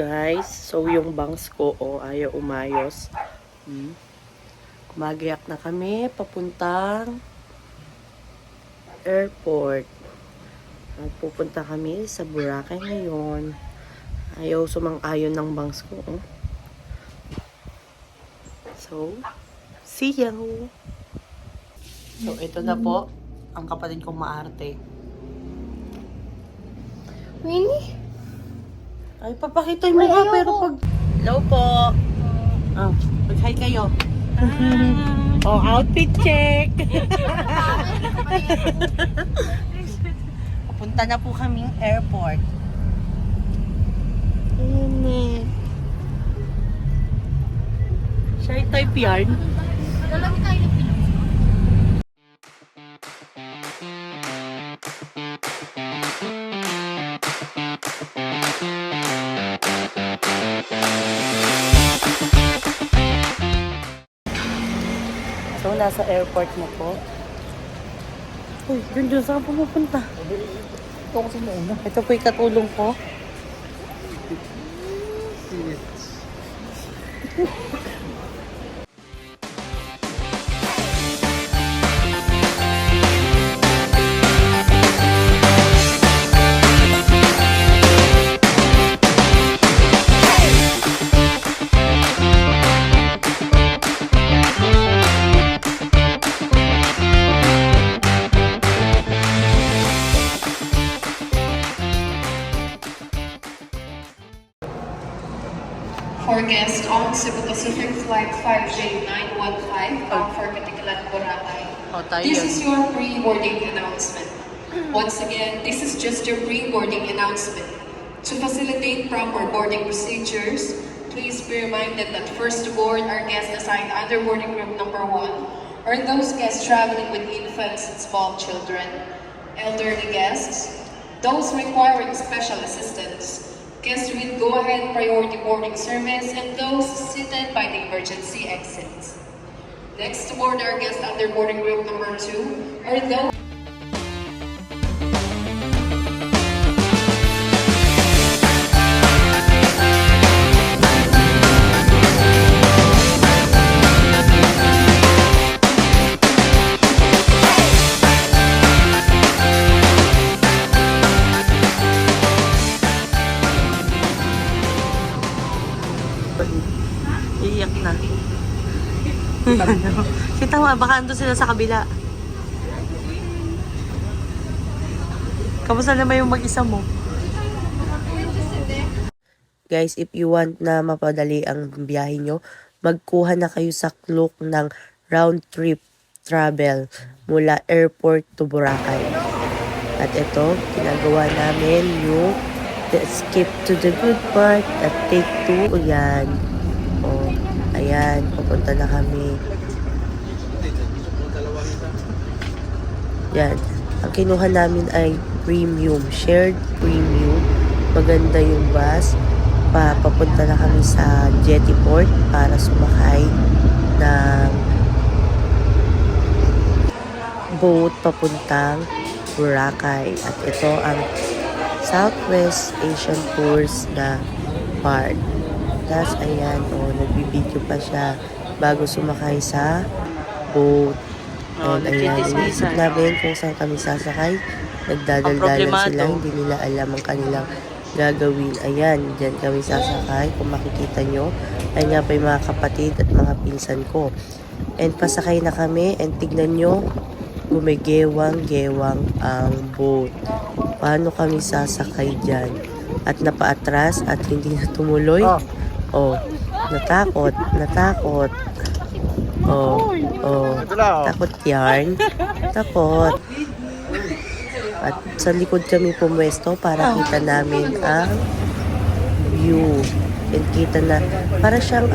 guys. So yung bangs ko ayaw umayos. Magiyak na kami papuntang airport. At pupunta kami sa Boracay ngayon. Ayaw sumang-ayon ng bangs ko. So, see you! So, ito na po ang kapatid kong maarte. Really? Ay, papakita mo nga, pero pag... Hello po! Mag-hi kayo. Outfit check! Papunta na po kaming airport. Ayan eh. Siya type yarn. Lalaki tayo ng Pinoy. So, nasa airport na po. Uy, dun saan pumupunta? Ito kasi nauna. Ito po yung katulong ko. For guests on Cebu Pacific Flight 5J915 bound for Katikilan, Boracay. This is your pre-boarding announcement. Once again, this is just your pre-boarding announcement. To facilitate proper boarding procedures, please be reminded that first to board are guests assigned under boarding group number 1, or those guests traveling with infants and small children, elderly guests, those requiring special assistance, guests with go-ahead priority boarding service, and those seated by the emergency exits. Next to board are guests under boarding group number 2, or those iiyak na. Kita mo, baka ando sila sa kabila. Kamusta naman yung mag-isa mo? Guys, if you want na mapadali ang biyahe nyo, magkuha na kayo sa Klook ng round trip travel mula airport to Boracay. At ito, ginagawa namin yung skip to the good part at take 2. Ayan. Ayan, papunta na kami. Yan. Ang kinuha namin ay premium, shared premium. Maganda yung bus. Papunta na kami sa Jetty Port para sumakay ng boat papuntang Boracay. At ito ang Southwest Asian Tours na part. Tapos, ayan, nagbibideo pa siya bago sumakay sa boat. And ayan, inisip namin kung saan kami sasakay. Nagdadaldalan sila, hindi nila alam ang kanilang gagawin. Ayan, dyan kami sasakay. Kung makikita nyo, ay nga pa yung mga kapatid at mga pinsan ko. And pasakay na kami, and tignan nyo, gumigewang-gewang ang boat. Paano kami sasakay dyan? At napaatras at hindi na tumuloy. Natakot. Takot yarn. Takot. At sa likod kami pumwesto para kita namin ang view. And kita na, para siyang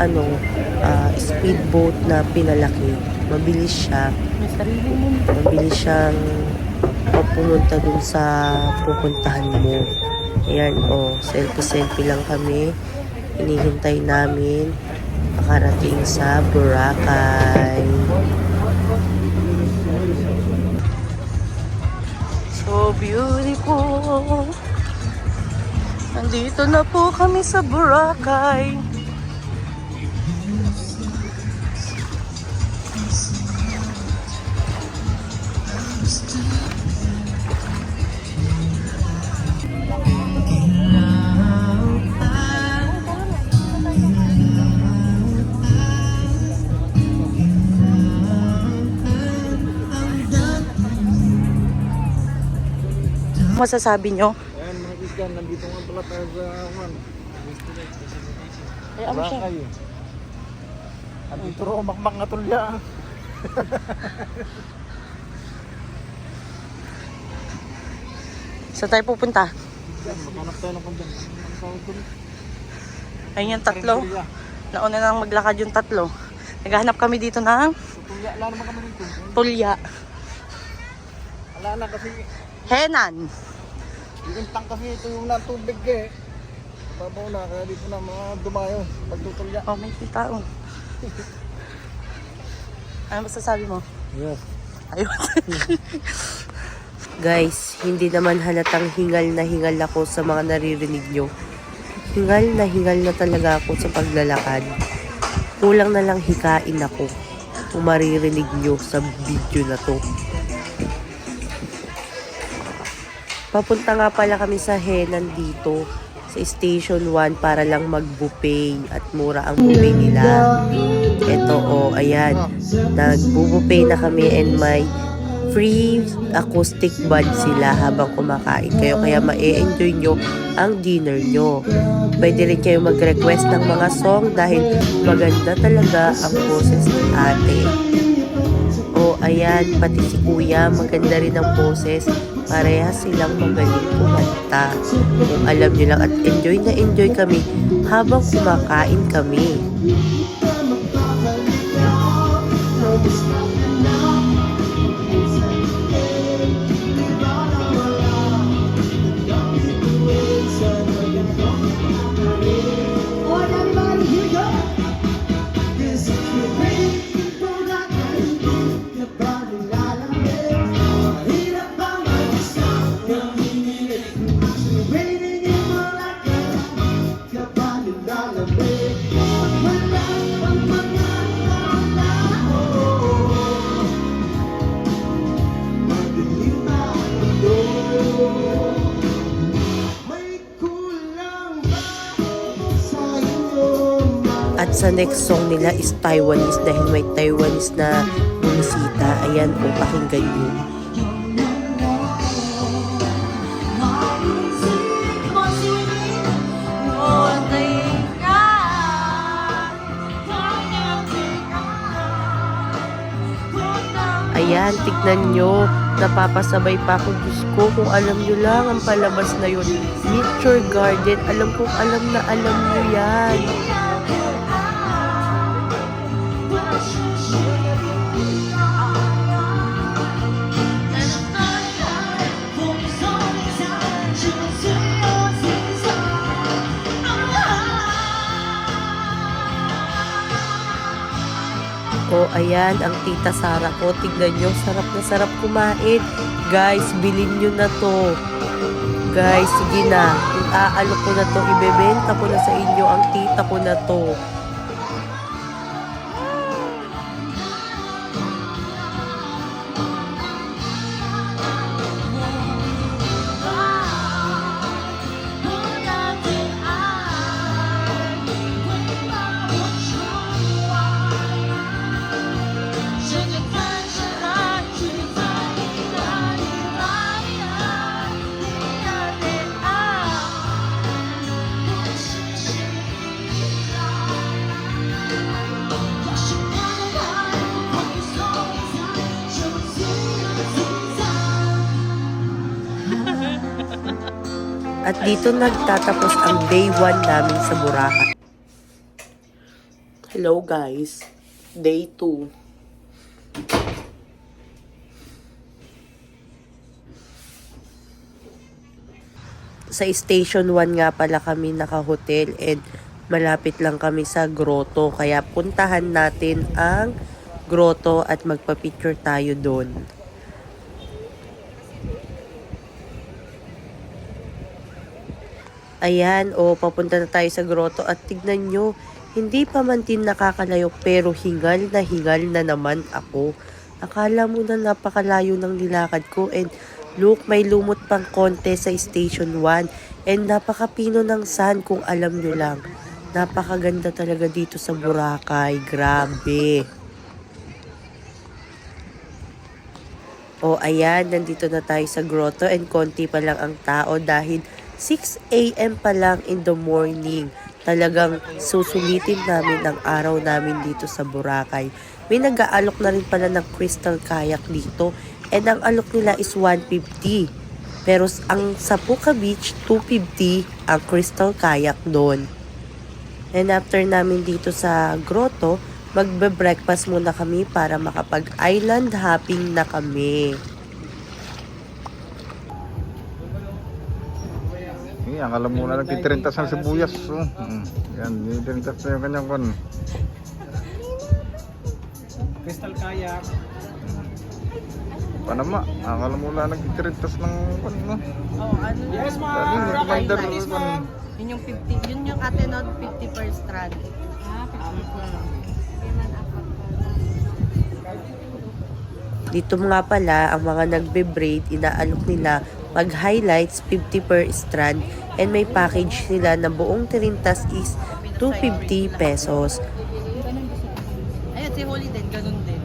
speedboat na pinalaki. Mabilis siya. Mabilis siyang pumunta dun sa pupuntahan mo. Ayan, selfie-selfie lang kami. Hinihintay namin makarating sa Boracay. So beautiful. Nandito na po kami sa Boracay. Masasabi nyo? Ayan mga iskan, nandito nga pala tayo sa Juan. Ay, ano siya? Boracay. Andito ro, makmak nga tulya. Saan tayo pupunta? Maghanap tayo ng kondyan. Ang tawag ko rin. Ayun yung tatlo. Tulya. Nauna nang maglakad yung tatlo. Naghahanap kami dito ng So, tulya, ala naman kami dito. tulya. Ala na kasi, Henan. yung intang kasi ito yung natubig eh. Babaw na, kaya dito na mga dumayo. Pagtutulya. Oh, may tao. Ano masasabi mo? Yes. Ayun. Guys, hindi naman halatang hingal na hingal ako sa mga naririnig nyo. Hingal na talaga ako sa paglalakad. Kulang na lang hikain ako kung maririnig nyo sa video na to. Papunta nga pala kami sa Henan dito, sa Station 1 para lang mag-buffet at mura ang buffet nila. Ito ayan, nag-buffet na kami and may free acoustic band sila habang kumakain kayo. Kaya ma-enjoy nyo ang dinner nyo. Pwede rin kayo mag-request ng mga song dahil maganda talaga ang boses ni ate. Ayan, pati si kuya, maganda rin ang boses. Parehas silang magaling kumanta. Kung alam nyo lang at enjoy kami habang kumakain kami. At sa next song nila is Taiwanese dahil may Taiwanese na bumisita. Ayan pakinggan nyo. Ayan, tignan nyo. Napapasabay pa ako. Diyos ko, kung alam nyo lang ang palabas na yun. Nature Garden. Alam kong alam na alam nyo yan. Ayan, ang tita Sara ko. Tignan nyo, sarap na sarap kumain. Guys, bilhin nyo na to. Guys, sige na. Aalok ko na to. Ibebenta ko na sa inyo ang tita ko na to. At dito nagtatapos ang day 1 namin sa Boracay. Hello guys, day 2. Sa Station 1 nga pala kami naka-hotel and malapit lang kami sa grotto. Kaya puntahan natin ang grotto at magpa-picture tayo doon. Ayan, papunta na tayo sa grotto at tignan nyo, hindi pa man din nakakalayo pero hingal na naman ako. Akala mo na napakalayo ng nilakad ko and look, may lumot pang konti sa Station 1 and napakapino ng sun kung alam nyo lang. Napakaganda talaga dito sa Boracay, grabe. Ayan, nandito na tayo sa grotto and konti pa lang ang tao dahil 6 a.m. pa lang in the morning. Talagang susulitin namin ang araw namin dito sa Boracay. May nag-aalok na rin pala ng crystal kayak dito and ang alok nila is 150. Pero ang sa Puka Beach, 250 ang crystal kayak doon. And after namin dito sa grotto, magbe-breakfast muna kami para makapag-island hopping na kami. Akala mo na nagtitrintas ng sibuyas. Yan, nitrintas na yung kanyang kon. Crystal kayak. Panama, akala mo na nagtitrintas ng kon. Ano Yes, yun? ma'am. Reminder Yes, kon. ma'am. Yun yung 50, yun yung Atenod 50 per strand. Dito nga pala, ang mga nagbe-braid, inaalok nila pag highlights 50 per strand and may package sila na buong tirintas is 250 pesos. Ayun, si Holy din, ganun din.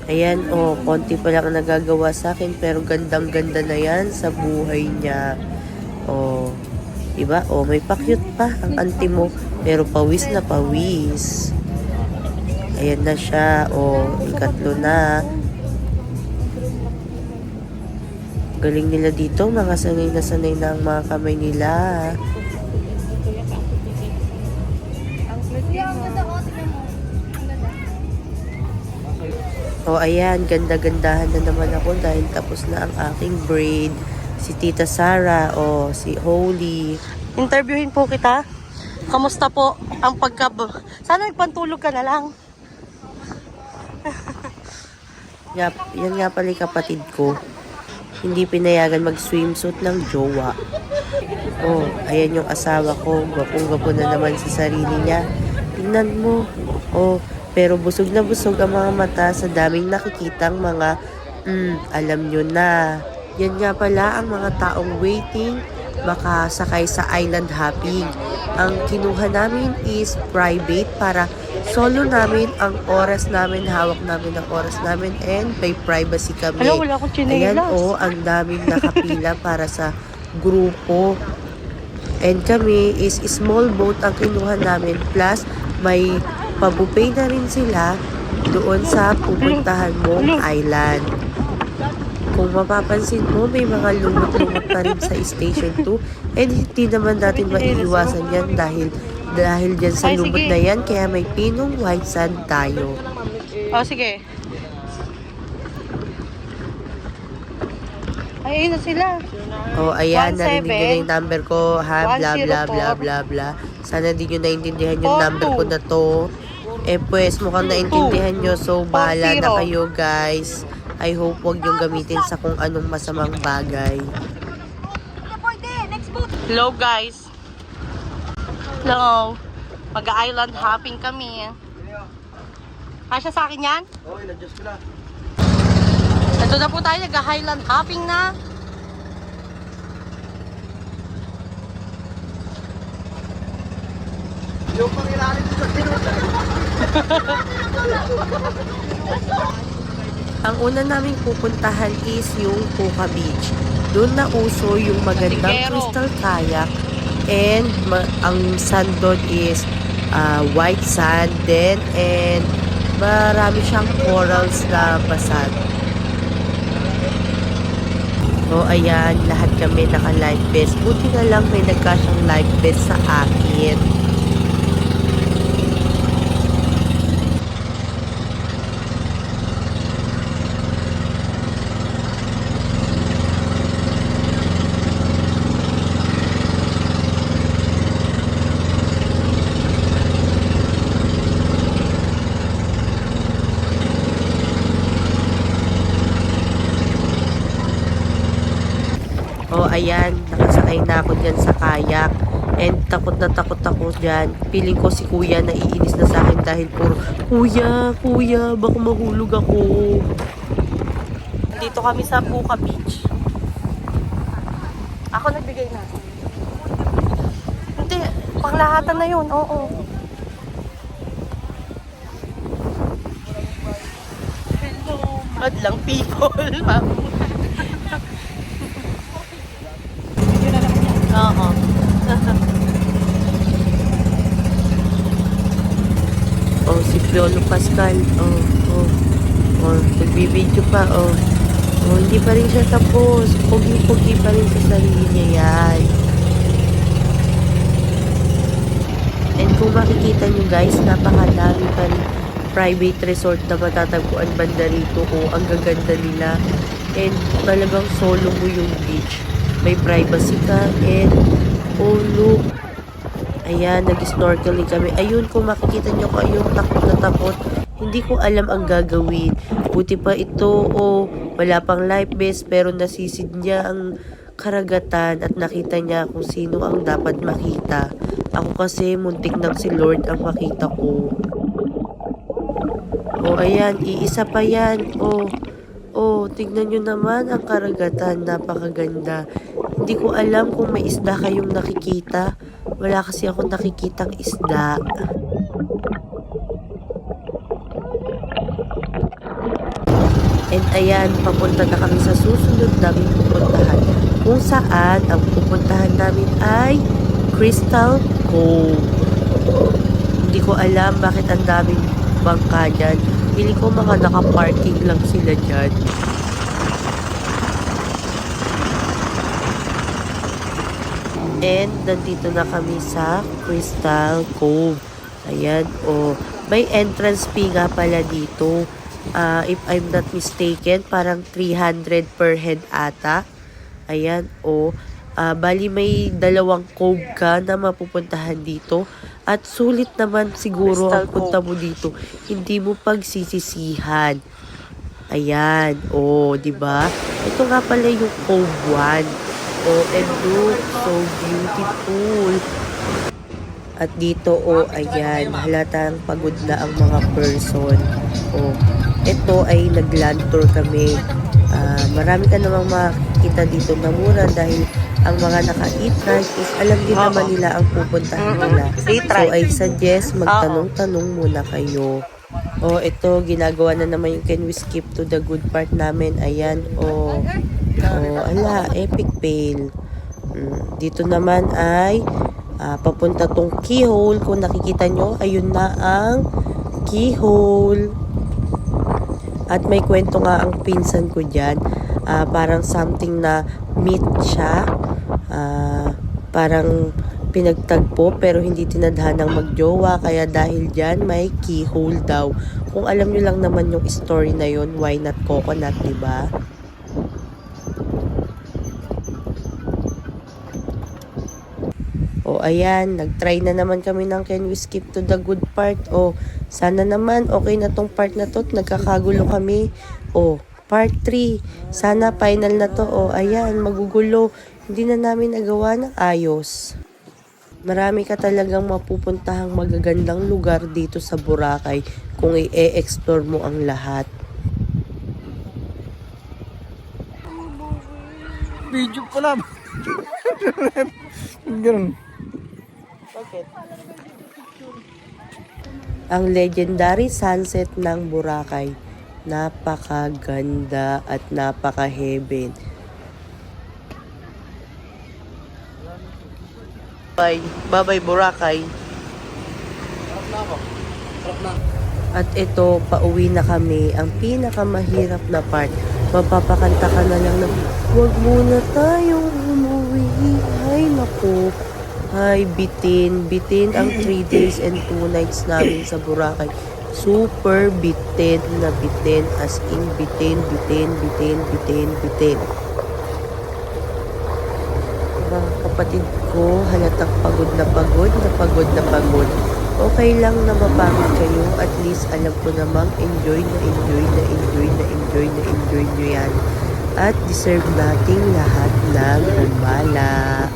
Ayan, konti pa lang ang nagagawa sa akin pero gandang-ganda na yan sa buhay niya. Diba? May pa-cute pa ang auntie mo pero pawis na pawis. Ayan na siya. Ikatlo na. Galing nila dito. Mga sanay na ang mga kamay nila. Ayan, ganda-gandahan na naman ako dahil tapos na ang aking braid. Si Tita Sara, si Holy. Interviewin po kita. Kamusta po ang Sana nagpantulog ka na lang. Yan nga pala yung kapatid ko. Hindi pinayagan mag-swimsuit ng jowa. Ayan yung asawa ko. Gwapong-gwapo na naman sa sarili niya. Tingnan mo. Pero busog na busog ang mga mata sa daming nakikitang mga alam nyo na. Yan nga pala ang mga taong waiting makasakay sa island hopping. Ang kinuha namin is private para solo namin ang oras namin, hawak namin ang oras namin and may privacy kami. Wala akong chinelas. Ayan ang daming nakapila para sa grupo. And kami is small boat ang kinuha namin plus may pabuffet na rin sila doon sa pupuntahan mong island. Kung mapapansin mo, may mga lumot-lumot pa rin sa Station 2 and hindi naman natin maiiwasan yan dahil dyan sa lumot na yan kaya may pinong white sand tayo. Sige. Ayun na sila. Ayan, 17, narinig nyo na yung number ko, ha, bla bla bla 104. bla bla. Sana di nyo naintindihan yung number ko na to. Pues, mukhang naintindihan nyo, so bahala na kayo, guys. I hope wag nyo gamitin sa kung anong masamang bagay. Hello guys. Hello. Mag-island hopping kami. Kasya sa akin yan? Na-adjust ko na. Ito na po tayo, nag-highland hopping na. Yung pangilalim sa sinutan. Ang una naming pupuntahan is yung Puka Beach. Doon na uso yung magandang Ligero. crystal kayak and ang sand doon is white sand din and marami siyang corals na basag. Ayan, lahat kami naka-life vest. Buti na lang may nagkasyang life vest sa akin. O, ayan, nakasakay na ako dyan sa kayak. And takot na takot ako dyan. Feeling ko si kuya naiinis na sa akin dahil puro, Kuya, baka mahulog ako. Dito kami sa Puka Beach. Ako nagbigay na. Hindi, panglahatan na yun, oo. Hello, madlang people, ma'am. Oo. Oh, si Piolo Pascal. Oh, nagbibideo pa, oh. Oh, hindi pa rin siya tapos. Pogi-pogi pa rin sa sarili niya yan. And kung makikita nyo guys, napakadami pa rin private resort na matatagpuan banda rito. Oh, ang gaganda nila. And talagang solo mo yung beach. May privacy ka. And, oh look. Ayan, nag-snorkeling kami. Ayun, kung makikita nyo kayong takot na takot, hindi ko alam ang gagawin. Buti pa ito, oh, wala pang life vest, pero nasisid niya ang karagatan at nakita niya kung sino ang dapat makita. Ako kasi, muntik nang si Lord ang makita ko. Oh, ayan, iisa pa yan. Oh, tignan nyo naman ang karagatan. Napakaganda. Hindi ko alam kung may isda kayong nakikita. Wala kasi ako nakikitang isda. And ayan, papunta na kami sa susunod namin pupuntahan. Kung saan, ang pupuntahan namin ay Crystal Cove. Hindi ko alam bakit ang daming bangka dyan. Pili ko mga naka-parking lang sila dyan. And nandito na kami sa Crystal Cove. Ayan, oh. May entrance fee nga pala dito. If I'm not mistaken, parang 300 per head ata. Ayan, oh. Bali may dalawang cove ka na mapupuntahan dito. At sulit naman siguro ang punta mo dito. Hindi mo pagsisisihan. Ayan, oh, di ba? Ito nga pala yung Cove 1. Oh, and look, so beautiful. At dito, oh, ayan, halatang pagod na ang mga person. Oh, ito ay nag-land tour kami. Marami ka namang makikita dito na mura dahil ang mga naka-e-trike is alam din naman nila ang pupuntahan nila. So, I suggest magtanong-tanong muna kayo. Oh, ito, ginagawa na naman yung can we skip to the good part namin. Ayan, oh. Oh, ala, epic fail. Dito naman ay papunta tong keyhole. Kung nakikita nyo, ayun na ang keyhole. At may kwento nga ang pinsan ko dyan. Parang something na meat siya. Parang pinagtagpo pero hindi tinadhanang magjowa. Kaya dahil dyan, may keyhole daw. Kung alam nyo lang naman yung story na yun, why not coconut, diba? O, ayan, nag-try na naman kami ng can we skip to the good part. O, sana naman, okay na tong part na to. Nagkakagulo kami. O, part 3. Sana final na to. O, ayan, magugulo. Hindi na namin nagawa ng ayos. Marami ka talagang mapupuntahang magagandang lugar dito sa Boracay kung i-explore mo ang lahat. Video ko lang. Ganun. Bakit? Ang legendary sunset ng Boracay. Napakaganda at napaka-heaven. Bye-bye Boracay. At ito, pauwi na kami. Ang pinakamahirap na part, mapapakanta ka na lang ng "Wag muna tayong umuwi." Ay, naku. Ay, bitin ang 3 days and 2 nights namin sa Boracay. Super bitin na bitin. As in, bitin. Mga kapatid ko, halatang pagod na pagod. Okay lang na mapagod kayo. At least, alam ko namang enjoy nyo yan. At deserve nating lahat ng kumbala.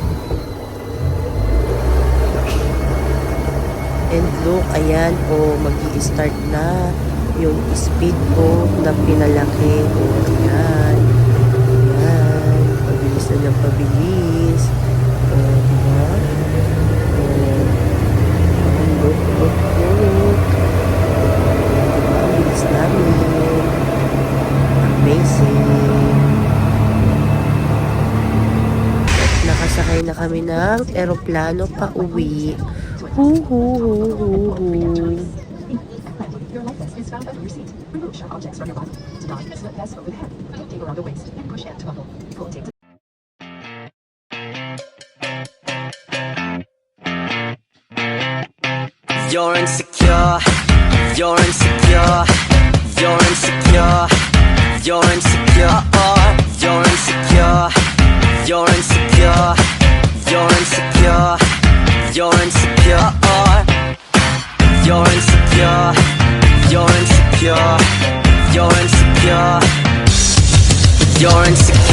And look, ayan po, mag-i-start na yung speed ko na pinalaki. O, ayan. Ayan. Pabilis na ng pabilis. O, diba? O, look, look, look. Diba? Ang bilis namin. Amazing. Nakasakay na kami ng eroplano pa uwi. Hoo hoo hoo hoo hoo. Your license is found under your seat. Remove sharp objects from your body. To dodge, slip fast over the head. Pull tape around the waist and push hand to buckle. Pull tape. You're insecure, you're insecure, you're insecure, you're insecure, you're insecure, you're insecure, you're insecure, you're insecure, you're insecure, you're insecure, you're insecure, you're insecure.